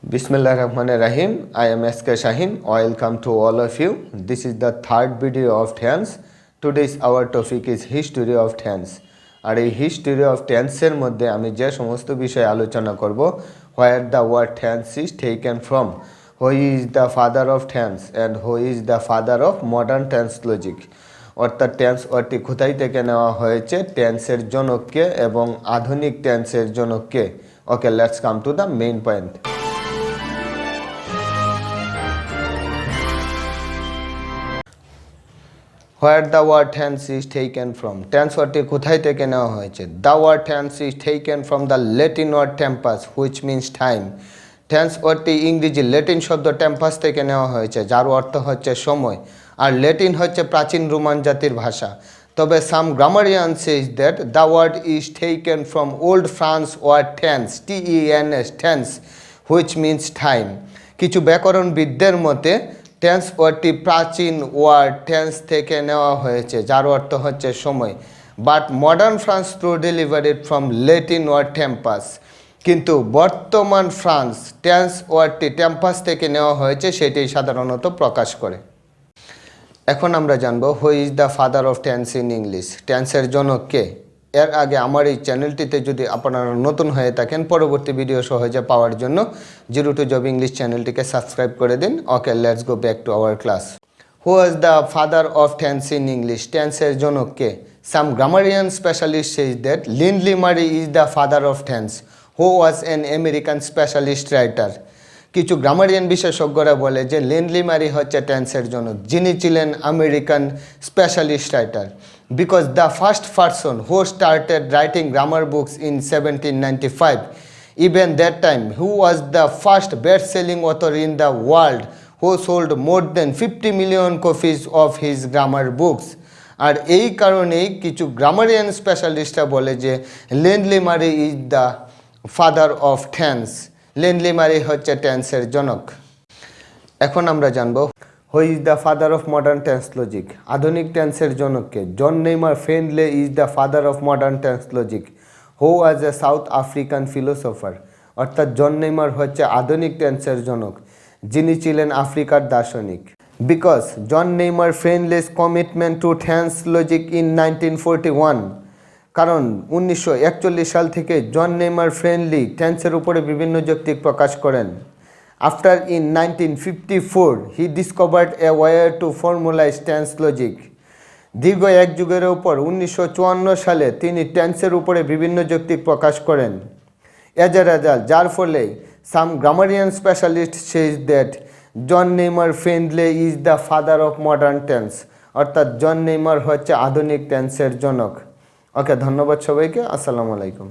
Bismillahirrahmanirrahim. I am SK Shahin. Welcome to all of you. This is the third video of tense. Today's our topic is history of tense. আর এই history of tense এর মধ্যে আমি যে সমস্ত বিষয় আলোচনা করব, where the word tense is taken from, who is the father of tense and who is the father of modern tense logic. অর্থাৎ টেন্স ওয়ার্ডটি কোথায় থেকে নেওয়া হয়েছে, টেন্সের জনককে এবং আধুনিক টেন্সের জনককে। Okay, let's come to the main point. Where the word tense is taken from. Tense ওয়ার্ডটি কোথায় থেকে নেওয়া হয়েছে? The word tense is taken from the Latin word tempus, which means time. Tense ওয়ার্ডটি ইংরেজি ল্যাটিন শব্দ টেম্পাস থেকে নেওয়া হয়েছে, যার অর্থ হচ্ছে সময়। আর ল্যাটিন হচ্ছে প্রাচীন রোমান জাতির ভাষা। তবে some grammarian says that the word is taken from old France word tense, TENS, tense, which means time. কিছু ব্যাকরণবিদদের মতে টেন্স ওয়ার্ডটি প্রাচীন ওয়ার্ড টেন্স থেকে নেওয়া হয়েছে, যার অর্থ হচ্ছে সময়। But modern France through delivered from Latin word tempus. কিন্তু বর্তমান ফ্রান্স টেন্স ওয়ার্ডটি টেম্পাস থেকে নেওয়া হয়েছে, সেটি সাধারণত প্রকাশ করে। এখন আমরা জানব who is the father of tense in English. টেন্সের জনক কে? এর আগে আমার এই চ্যানেলটিতে যদি আপনারা নতুন হয়ে থাকেন, পরবর্তী ভিডিও সহজে পাওয়ার জন্য 0 to Job ইংলিশ চ্যানেলটিকে সাবস্ক্রাইব করে দিন। Okay, let's go back to our class. Who is the father of tense in English? টেন্সের জনক কে? সাম grammarian specialist says that লিন্ডলি Murray is the father of tense, who was an American specialist writer. কিছু গ্রামারিয়ান বিশেষজ্ঞরা বলে যে Lindley Murray হচ্ছে টেন্সের জনক, যিনি ছিলেন American specialist writer. Because the first person who started writing grammar books in 1795, even that time who was the first best selling author in the world who sold more than 50 million copies of his grammar books. আর এই কারণেই কিছু grammarian স্পেশালিস্টরা বলে যে Lindley Murray is the father of tense. Lindley Murray হচ্ছে টেন্সের জনক। এখন আমরা জানব who is the father of modern tense logic. আধুনিক টেন্সের জনককে? John Neymar Fenley is the father of modern tense logic, who was a South African philosopher. অর্থাৎ জন নেইমার হচ্ছে আধুনিক টেন্সের জনক, যিনি ছিলেন আফ্রিকার দার্শনিক। Because John Neymar friendless commitment to tense logic in 1941, কারণ 1941 সাল থেকে জন নেইমার ফ্রেন্ডলি টেন্সের উপরে বিভিন্ন যৌক্তিক প্রকাশ করেন। After in 1954 he discovered a way to ফর্মুলাইজ tense logic. দীর্ঘ এক যুগের উপর 1954 সালে তিনি টেন্সের উপরে বিভিন্ন যৌক্তিক প্রকাশ করেন। এজ এ রেজাল্ট, যার ফলে some grammarian specialist says that John Neymar friendly is the father of modern tense. অর্থাৎ জন নেইমার হচ্ছে আধুনিক টেন্সের জনক। ওকে, ধন্যবাদ সবাইকে। আসসালামু আলাইকুম।